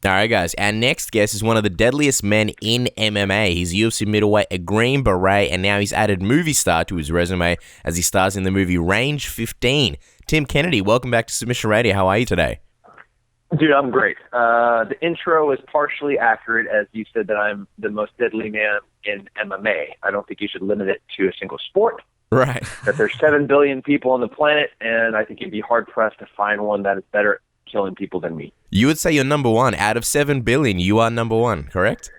All right, guys. Our next guest is one of the deadliest men in MMA. He's UFC middleweight, a Green Beret, and now he's added movie star to his resume as he stars in the movie Range 15. Tim Kennedy, welcome back to Submission Radio. How are you today? Dude, I'm great. The intro is partially accurate, as you said that I'm the most deadly man in MMA. I don't think you should limit it to a single sport. Right. That there's 7 billion people on the planet, and I think you'd be hard-pressed to find one that is better at killing people than me. You would say you're number one. Out of 7 billion, you are number one, correct?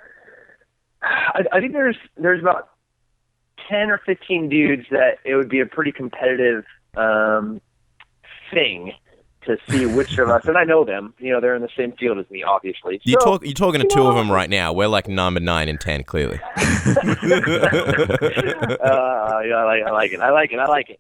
I think there's about 10 or 15 dudes that it would be a pretty competitive thing to see which of us, and I know them, they're in the same field as me, obviously. You're talking to two of them right now. We're like number 9 and 10, clearly. I like it.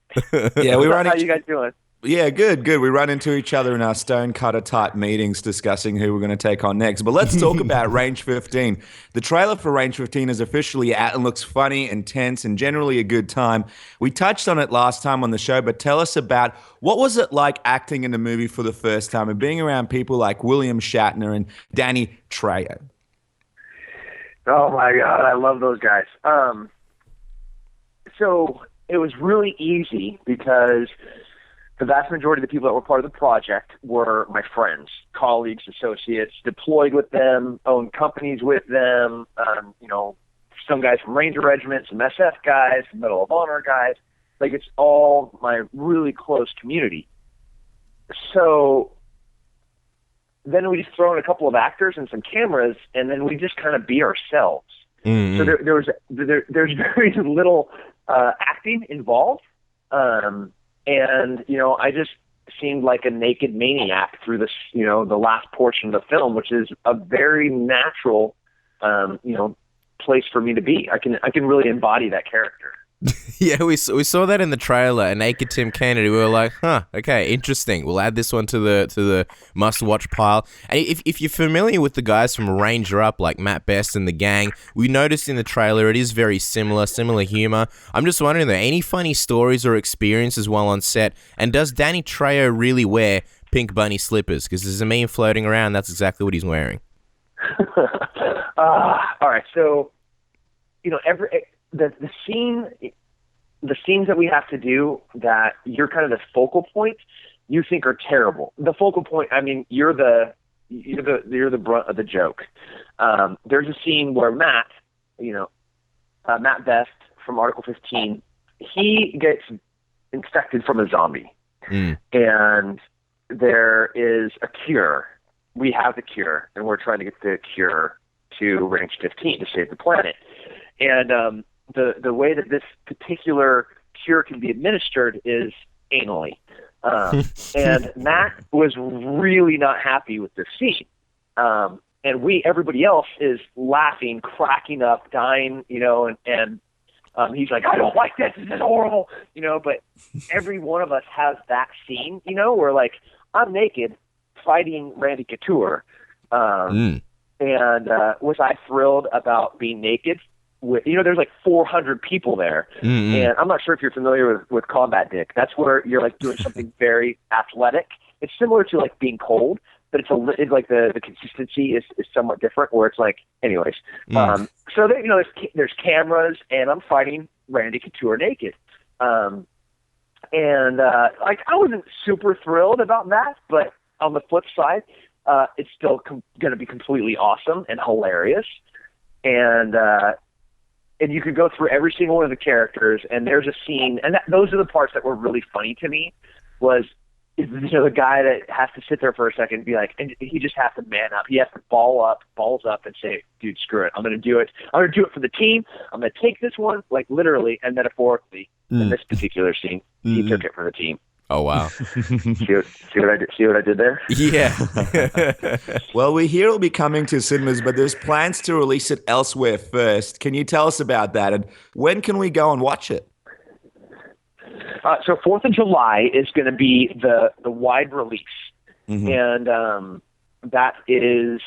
Yeah, How you guys doing? Yeah, good. We run into each other in our stonecutter type meetings discussing who we're going to take on next. But let's talk about Range 15. The trailer for Range 15 is officially out and looks funny, intense, and generally a good time. We touched on it last time on the show, but tell us about what was it like acting in the movie for the first time and being around people like William Shatner and Danny Trejo. Oh my God, I love those guys. So it was really easy because the vast majority of the people that were part of the project were my friends, colleagues, associates, deployed with them, owned companies with them, some guys from Ranger Regiment, some SF guys, some Medal of Honor guys. Like, it's all my really close community. So then we just throw in a couple of actors and some cameras, and then we just kind of be ourselves. Mm-hmm. So there's very little acting involved. And, I just seemed like a naked maniac through this, the last portion of the film, which is a very natural, place for me to be. I can really embody that character. Yeah, we saw that in the trailer, a naked Tim Kennedy. We were like, okay, interesting. We'll add this one to the must-watch pile. And if you're familiar with the guys from Ranger Up, like Matt Best and the gang, we noticed in the trailer it is very similar humor. I'm just wondering, though, any funny stories or experiences while on set? And does Danny Trejo really wear pink bunny slippers? Because there's a meme floating around, that's exactly what he's wearing. All right, so, the scenes that we have to do that you're kind of the focal point, you think are terrible. The focal point, I mean, you're the brunt of the joke. There's a scene where Matt Best from Article 15, he gets infected from a zombie, and there is a cure. We have the cure, and we're trying to get the cure to Range 15 to save the planet. And the way that this particular cure can be administered is anally. And Matt was really not happy with this scene. And everybody else is laughing, cracking up, dying, and he's like, I don't like this is horrible, but every one of us has that scene, where like, I'm naked fighting Randy Couture. And was I thrilled about being naked? There's like 400 people there, and I'm not sure if you're familiar with combat, Dick. That's where you're like doing something very athletic. It's similar to like being cold, but it's like the consistency is somewhat different. Where it's like, anyways. So there's cameras, and I'm fighting Randy Couture naked, and I wasn't super thrilled about that, but on the flip side, it's still going to be completely awesome and hilarious, and you could go through every single one of the characters, and there's a scene, and those are the parts that were really funny to me, was the guy that has to sit there for a second and be like, and he just has to man up. He has to balls up and say, dude, screw it. I'm going to do it. I'm going to do it for the team. I'm going to take this one, like literally and metaphorically, in this particular scene. He took it for the team. Oh, wow. See what I did there? Yeah. Well, we hear it'll be coming to cinemas, but there's plans to release it elsewhere first. Can you tell us about that? And when can we go and watch it? So 4th of July is going to be the wide release. And that is,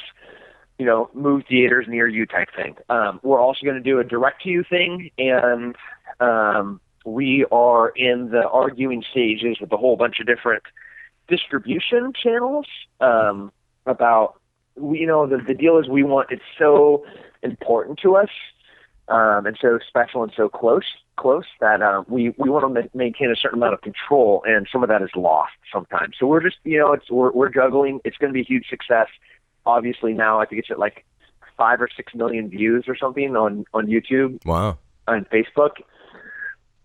move theaters near you type thing. We're also going to do a direct-to-you thing, and we are in the arguing stages with a whole bunch of different distribution channels about the deal is it's so important to us, and so special and so close that we want to maintain a certain amount of control, and some of that is lost sometimes. So we're just, we're juggling. It's going to be a huge success. Obviously now I think it's at like 5 or 6 million views or something on YouTube. Wow. On Facebook,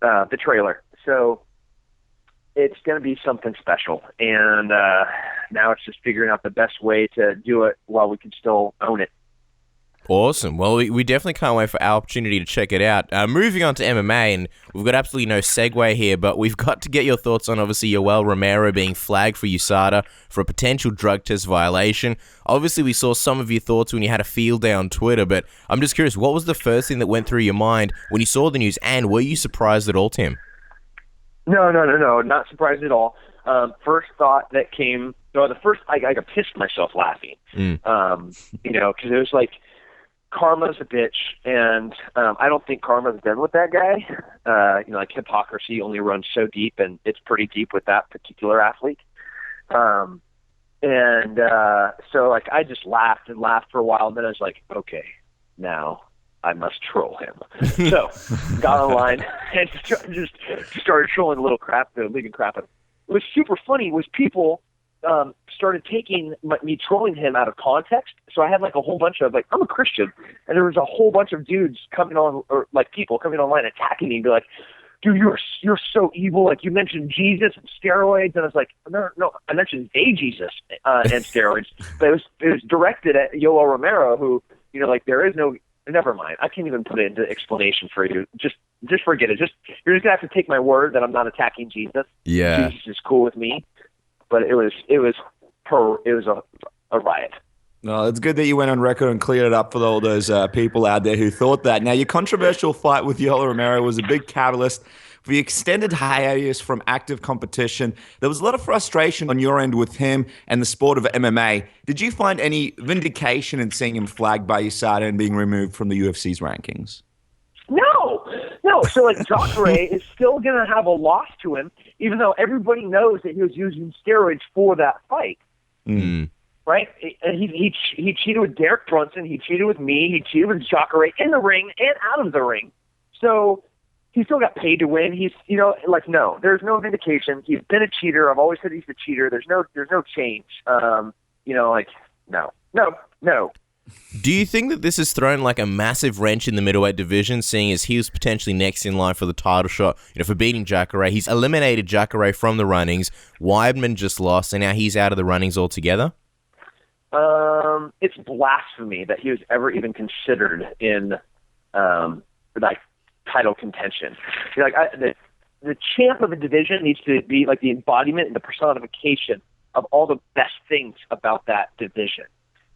the trailer. So it's going to be something special. And now it's just figuring out the best way to do it while we can still own it. Awesome. Well, we definitely can't wait for our opportunity to check it out. Moving on to MMA, and we've got absolutely no segue here, but we've got to get your thoughts on, obviously, Yoel Romero being flagged for USADA for a potential drug test violation. Obviously, we saw some of your thoughts when you had a field day on Twitter, but I'm just curious, what was the first thing that went through your mind when you saw the news, and were you surprised at all, Tim? No, not surprised at all. First thought that came, I pissed myself laughing, because it was like, Karma's a bitch, and I don't think Karma's done with that guy. Like hypocrisy only runs so deep, and it's pretty deep with that particular athlete. So like I just laughed for a while, and then I was like, okay, now I must troll him. So got online and just started trolling a little crap, leaving crap. What was super funny was people started taking me trolling him out of context. So I had like a whole bunch of, like, I'm a Christian, and there was a whole bunch of dudes coming on, or like people coming online attacking me and be like, dude, you're so evil. Like, you mentioned Jesus and steroids. And I was like, no, I mentioned Jesus and steroids. But it was directed at Yoel Romero, who, like, there is no, never mind. I can't even put it into explanation for you. Just forget it. You're just gonna have to take my word that I'm not attacking Jesus. Yeah. Jesus is cool with me. But it was a riot. No, it's good that you went on record and cleared it up for all those people out there who thought that. Now, your controversial fight with Yoel Romero was a big catalyst for the extended hiatus from active competition. There was a lot of frustration on your end with him and the sport of MMA. Did you find any vindication in seeing him flagged by USADA and being removed from the UFC's rankings? No. So, like, Jacare is still going to have a loss to him, even though everybody knows that he was using steroids for that fight. Mm. Right? And he cheated with Derek Brunson. He cheated with me. He cheated with Jacare in the ring and out of the ring. So he still got paid to win. He's, no, there's no vindication. He's been a cheater. I've always said he's a cheater. There's no change. No. Do you think that this has thrown like a massive wrench in the middleweight division, seeing as he was potentially next in line for the title shot, for beating Jacare? He's eliminated Jacare from the runnings. Weidman just lost, and now he's out of the runnings altogether? It's blasphemy that he was ever even considered in, title contention. The champ of a division needs to be like the embodiment and the personification of all the best things about that division.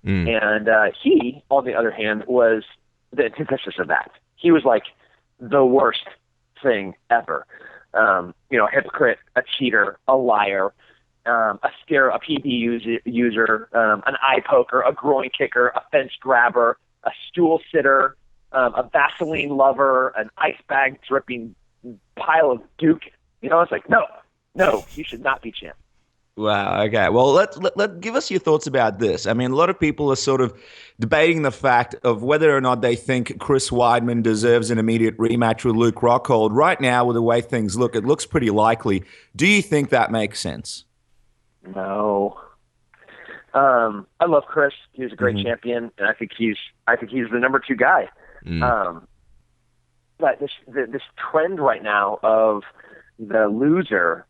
And he, on the other hand, was the antithesis of that. He was like the worst thing ever. A hypocrite, a cheater, a liar, a PED user, an eye poker, a groin kicker, a fence grabber, a stool sitter, a Vaseline lover, an ice bag dripping pile of Duke. It's like, no, you should not be champ. Wow. Okay. Well, let give us your thoughts about this. I mean, a lot of people are sort of debating the fact of whether or not they think Chris Weidman deserves an immediate rematch with Luke Rockhold. Right now, with the way things look, it looks pretty likely. Do you think that makes sense? No. I love Chris. He was a great champion, and I think he's the number 2 guy. But this trend right now of the loser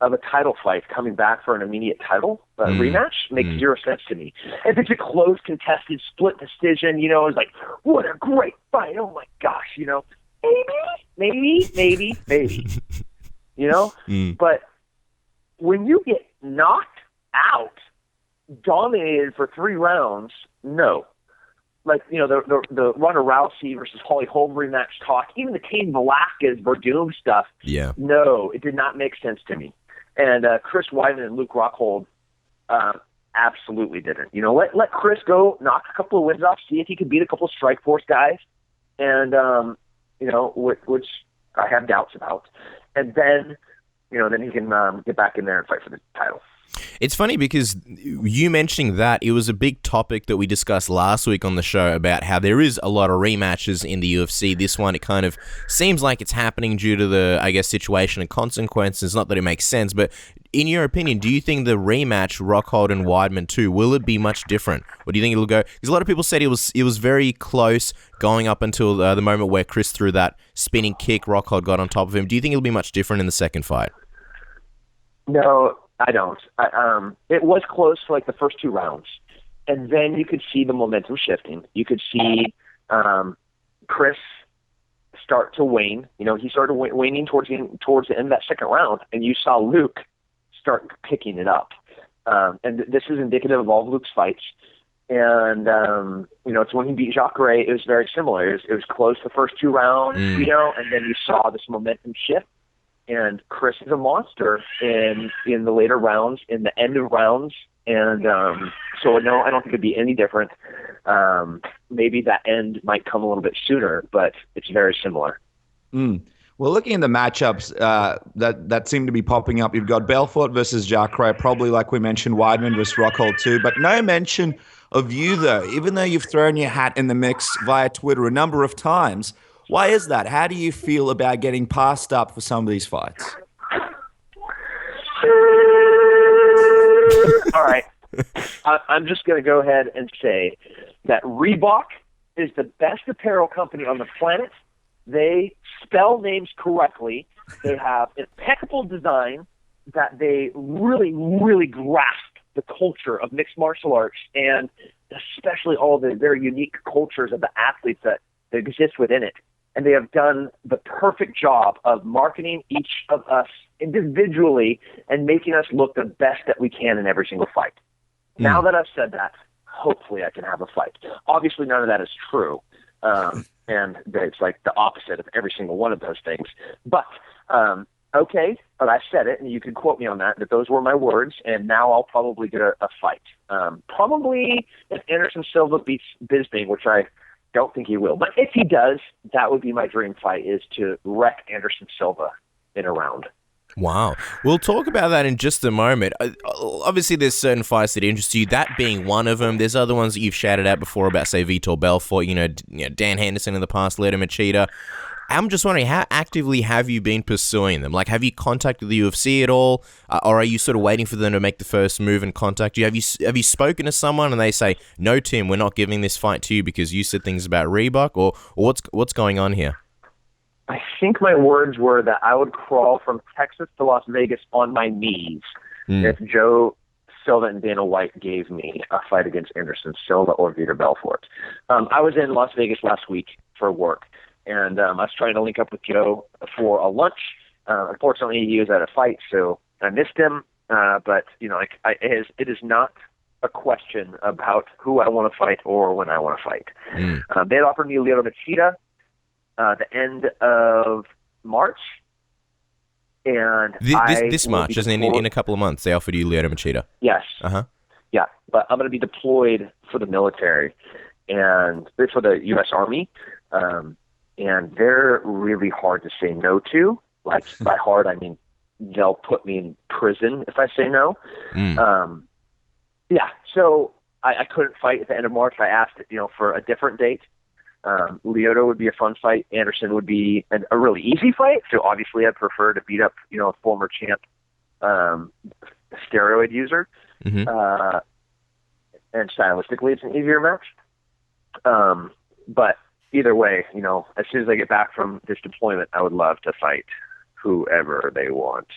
of a title fight coming back for an immediate title rematch makes zero sense to me. If it's a close, contested, split decision, it's like, what a great fight. Oh, my gosh, maybe. But when you get knocked out, dominated for 3 rounds, no. Like, the Ronda Rousey versus Holly Holm rematch talk, even the Cain Velasquez Verdum stuff, no, it did not make sense to me. And Chris Weidman and Luke Rockhold absolutely didn't. Let Chris go knock a couple of wins off, see if he could beat a couple of Strikeforce guys, and which I have doubts about. And then then he can get back in there and fight for the title. It's funny because you mentioning that, it was a big topic that we discussed last week on the show about how there is a lot of rematches in the UFC. This one, it kind of seems like it's happening due to the, I guess, situation and consequences. Not that it makes sense, but in your opinion, do you think the rematch, Rockhold and Weidman 2, will it be much different? Or do you think it'll go... Because a lot of people said it was very close going up until the moment where Chris threw that spinning kick, Rockhold got on top of him. Do you think it'll be much different in the second fight? No, I don't. It was close for like the first 2 rounds, and then you could see the momentum shifting. You could see Chris start to wane. He started waning towards the end of that second round, and you saw Luke start picking it up. And this is indicative of all of Luke's fights. And it's when he beat Jacare, it was very similar. It was close the first 2 rounds, and then you saw this momentum shift. And Chris is a monster in the later rounds, in the end of rounds. And so, no, I don't think it'd be any different. Maybe that end might come a little bit sooner, but it's very similar. Well, looking at the matchups that seem to be popping up, you've got Belfort versus Jacare, probably like we mentioned, Weidman versus Rockhold too, but no mention of you, though, even though you've thrown your hat in the mix via Twitter a number of times. Why is that? How do you feel about getting passed up for some of these fights? All right. I'm just going to go ahead and say that Reebok is the best apparel company on the planet. They spell names correctly. They have impeccable design, that they really, really grasp the culture of mixed martial arts, and especially all the very unique cultures of the athletes that exist within it. And they have done the perfect job of marketing each of us individually and making us look the best that we can in every single fight. Now that I've said that, hopefully I can have a fight. Obviously, none of that is true. And it's like the opposite of every single one of those things. But, okay, but I said it, and you can quote me on that those were my words, and now I'll probably get a fight. Probably if Anderson Silva beats Bisping, which I don't think he will. But if he does, that would be my dream fight, is to wreck Anderson Silva in a round. Wow. We'll talk about that in just a moment. Obviously, there's certain fights that interest you, that being one of them. There's other ones that you've shouted out before about, say, Vitor Belfort, Dan Henderson in the past, Lyoto Machida. I'm just wondering, how actively have you been pursuing them? Like, have you contacted the UFC at all? Or are you sort of waiting for them to make the first move and contact you? Have you spoken to someone and they say, no, Tim, we're not giving this fight to you because you said things about Reebok? Or what's going on here? I think my words were that I would crawl from Texas to Las Vegas on my knees if Joe Silva and Dana White gave me a fight against Anderson Silva or Vitor Belfort. I was in Las Vegas last week for work, and I was trying to link up with Joe for a lunch. Unfortunately, he was at a fight, so I missed him. But it is not a question about who I want to fight or when I want to fight. They had offered me Lyoto Machida the end of March, and this March, as in a couple of months, they offered you Lyoto Machida. Yes. Yeah, but I'm going to be deployed for the military and for the U.S. Army, and they're really hard to say no to. Like, by hard, I mean they'll put me in prison if I say no. Yeah, so I couldn't fight at the end of March. I asked, for a different date. Lyoto would be a fun fight. Anderson would be a really easy fight. So obviously I'd prefer to beat up, a former champ, steroid user. And stylistically it's an easier match. But either way, as soon as I get back from this deployment, I would love to fight whoever they want.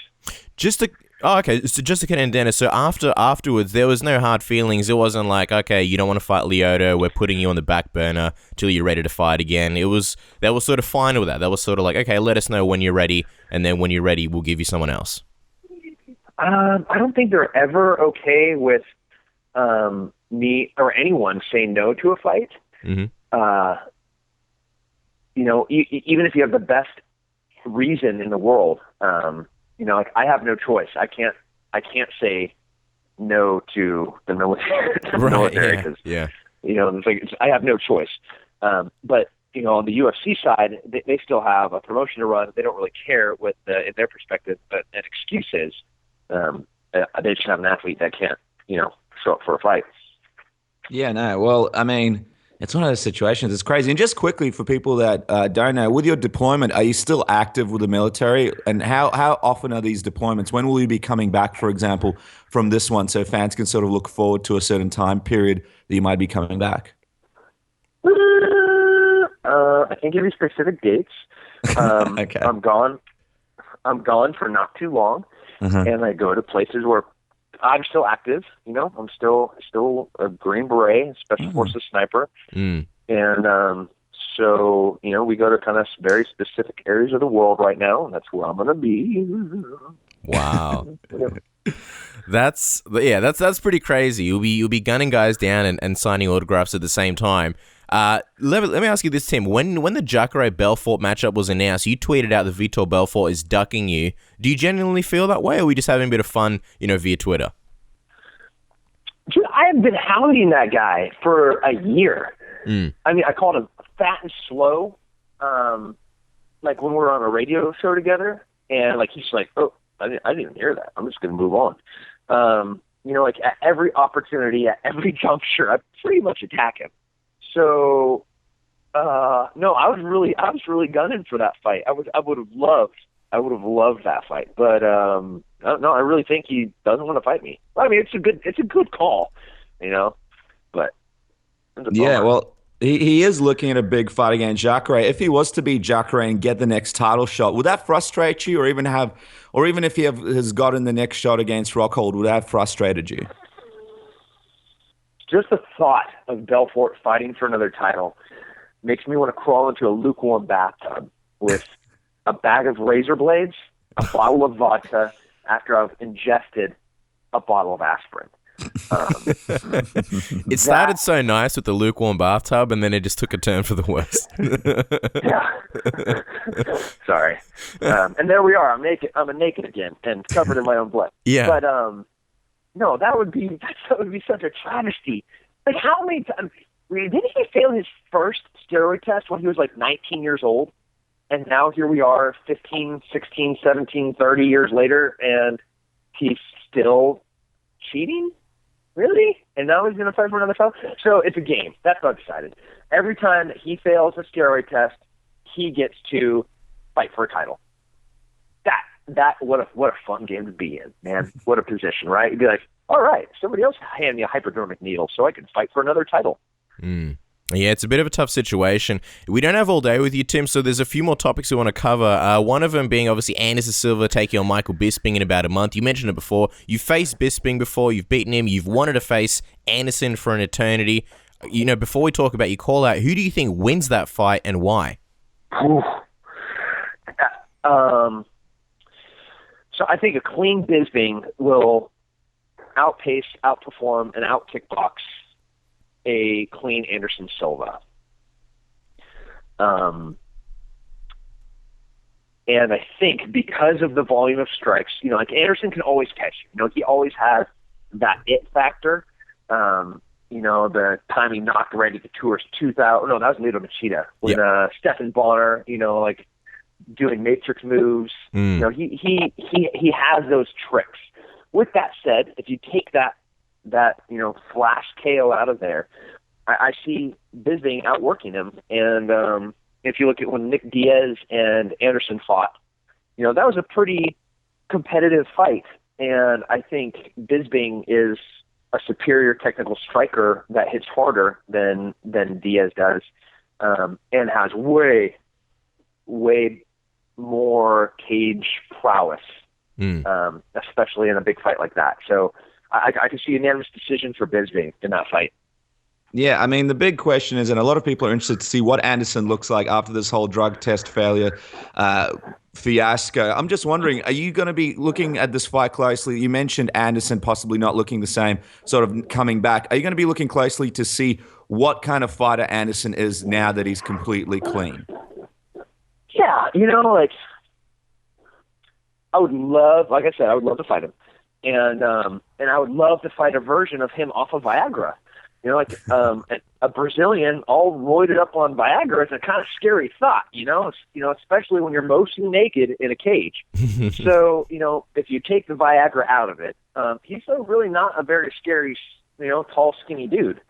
Okay, so just to get in, Dennis, so afterwards, there was no hard feelings. It wasn't like, okay, you don't want to fight Lyoto, we're putting you on the back burner till you're ready to fight again. They were sort of fine with that. They were sort of like, okay, let us know when you're ready, and then when you're ready, we'll give you someone else. I don't think they're ever okay with me or anyone saying no to a fight. Even if you have the best reason in the world, I have no choice. I can't say no to the military. Because I have no choice. But on the UFC side, they still have a promotion to run. They don't really care what, in their perspective, but an excuse is they just have an athlete that can't, show up for a fight. Yeah, no. Well, I mean, it's one of those situations. It's crazy. And just quickly for people that don't know, with your deployment, are you still active with the military? And how often are these deployments? When will you be coming back, for example, from this one, so fans can sort of look forward to a certain time period that you might be coming back? I can't give you specific dates. Okay. I'm gone for not too long, and I go to places where I'm still active. I'm still a Green Beret, Special Forces sniper, and so we go to kind of very specific areas of the world right now, and that's where I'm going to be. Wow. That's pretty crazy. You'll be gunning guys down and signing autographs at the same time. Let me ask you this, Tim. When the Jacare Belfort matchup was announced, you tweeted out that Vitor Belfort is ducking you. Do you genuinely feel that way, or are we just having a bit of fun, via Twitter? Dude, I have been hounding that guy for a year. I mean, I called him fat and slow, like when we were on a radio show together, and like he's like, "Oh, I didn't even hear that. I'm just going to move on." Like at every opportunity, at every juncture, I pretty much attack him. So, no, I was really gunning for that fight. I would have loved that fight. But no, I really think he doesn't want to fight me. I mean, it's a good call, But yeah, well, he is looking at a big fight against Jacare. If he was to beat Jacare and get the next title shot, would that frustrate you, or even if he has gotten the next shot against Rockhold, would that have frustrated you? Just the thought of Belfort fighting for another title makes me want to crawl into a lukewarm bathtub with a bag of razor blades, a bottle of vodka, after I've ingested a bottle of aspirin. It started so nice with the lukewarm bathtub, and then it just took a turn for the worse. Yeah. Sorry. And there we are. I'm naked again and covered in my own blood. Yeah. But no, that would be such a travesty. Like, how many times didn't he fail his first steroid test when he was like 19 years old? And now here we are 15, 16, 17, 30 years later, and he's still cheating? Really? And now he's going to fight for another title? So it's a game. That's what I've decided. Every time that he fails a steroid test, he gets to fight for a title. What a fun game to be in, man. What a position, right? You'd be like, all right, somebody else hand me a hypodermic needle so I can fight for another title. Yeah, it's a bit of a tough situation. We don't have all day with you, Tim, so there's a few more topics we want to cover. One of them being obviously Anderson Silva taking on Michael Bisping in about a month. You mentioned it before. You've faced Bisping before. You've beaten him. You've wanted to face Anderson for an eternity. Before we talk about your call-out, who do you think wins that fight and why? So I think a clean Bisping will outpace, outperform, and out-kickbox a clean Anderson Silva. And I think because of the volume of strikes, like Anderson can always catch you. He always has that it factor. The time he knocked Randy Couture's 2000. No, that was Lyoto Machida. When Stephan Bonner, like doing matrix moves. He has those tricks. With that said, if you take that flash KO out of there, I see Bisping outworking him. And if you look at when Nick Diaz and Anderson fought, that was a pretty competitive fight. And I think Bisping is a superior technical striker that hits harder than Diaz does, and has way more cage prowess, especially in a big fight like that. So I can see a unanimous decision for Bisping in that fight. Yeah, I mean, the big question is, and a lot of people are interested to see what Anderson looks like after this whole drug test failure fiasco. I'm just wondering, are you going to be looking at this fight closely? You mentioned Anderson possibly not looking the same, sort of coming back. Are you going to be looking closely to see what kind of fighter Anderson is now that he's completely clean? Yeah, I would love, like I said, to fight him. And I would love to fight a version of him off of Viagra. Like a Brazilian all roided up on Viagra is a kind of scary thought, especially when you're mostly naked in a cage. So, if you take the Viagra out of it, he's really not a very scary, tall, skinny dude.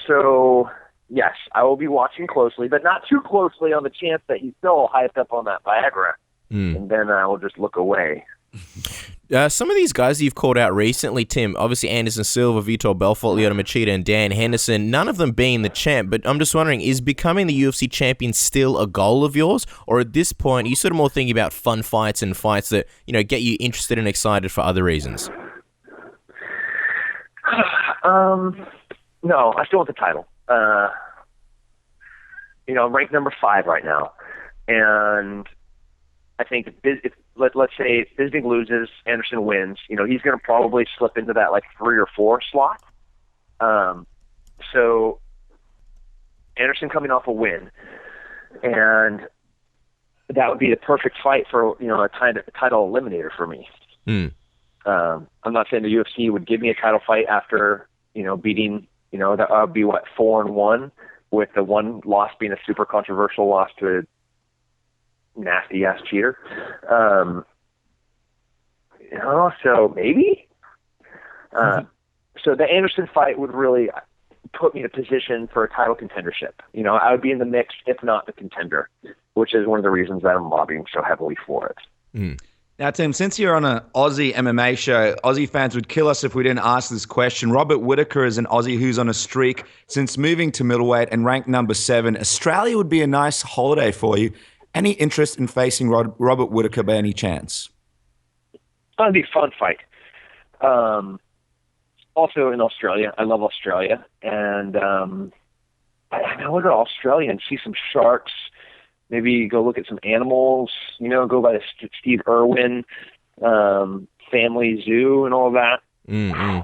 So, yes, I will be watching closely, but not too closely on the chance that he's still hyped up on that Viagra. And then I will just look away. Some of these guys you've called out recently, Tim, obviously Anderson Silva, Vitor Belfort, Lyoto Machida, and Dan Henderson, none of them being the champ, but I'm just wondering, is becoming the UFC champion still a goal of yours? Or at this point, are you sort of more thinking about fun fights and fights that, get you interested and excited for other reasons? No, I still want the title. I'm ranked number 5 right now. And I think let's say Bisping loses, Anderson wins. He's going to probably slip into that 3 or 4 slot. So Anderson coming off a win, and that would be the perfect fight for a title eliminator for me. I'm not saying the UFC would give me a title fight after beating that would be 4-1, with the one loss being a super controversial loss to a nasty ass cheater. So maybe. So the Anderson fight would really put me in a position for a title contendership. I would be in the mix, if not the contender, which is one of the reasons that I'm lobbying so heavily for it. Now, Tim, since you're on an Aussie MMA show, Aussie fans would kill us if we didn't ask this question. Robert Whittaker is an Aussie who's on a streak since moving to middleweight and ranked number 7. Australia would be a nice holiday for you. Any interest in facing Robert Whittaker by any chance? That'd be a fun fight. Also in Australia, I love Australia, and I look at Australia and see some sharks. Maybe go look at some animals. Go by the Steve Irwin family zoo and all that. Mm-hmm.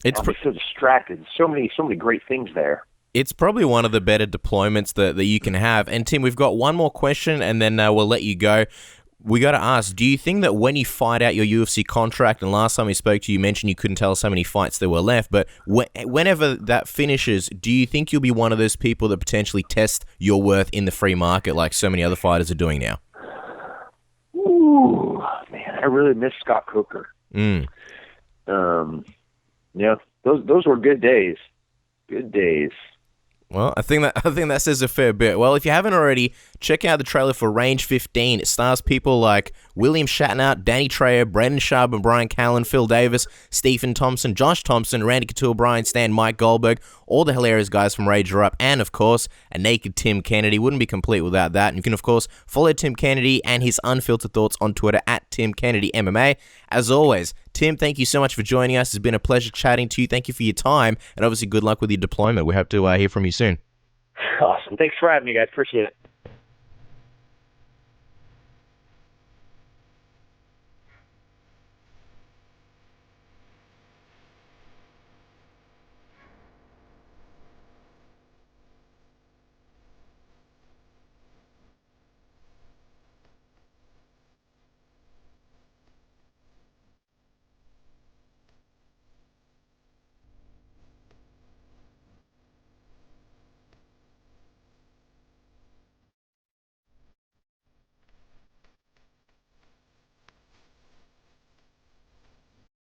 I'm so distracted. So many great things there. It's probably one of the better deployments that you can have. And Tim, we've got one more question, and then we'll let you go. We got to ask, do you think that when you fight out your UFC contract, and last time we spoke to you, you mentioned you couldn't tell us how many fights there were left, but whenever that finishes, do you think you'll be one of those people that potentially test your worth in the free market like so many other fighters are doing now? Ooh, man, I really miss Scott Coker. Yeah, those were good days. Good days. Well, I think that says a fair bit. Well, if you haven't already, check out the trailer for Range 15. It stars people like William Shatner, Danny Trejo, Brendan Schaub and Brian Callen, Phil Davis, Stephen Thompson, Josh Thompson, Randy Couture, Brian Stan, Mike Goldberg, all the hilarious guys from Rage Are Up, and of course, a naked Tim Kennedy. Wouldn't be complete without that. And you can, of course, follow Tim Kennedy and his unfiltered thoughts on Twitter at Tim Kennedy MMA. As always, Tim, thank you so much for joining us. It's been a pleasure chatting to you. Thank you for your time, and obviously good luck with your deployment. We hope to hear from you soon. Awesome. Thanks for having me, guys. Appreciate it.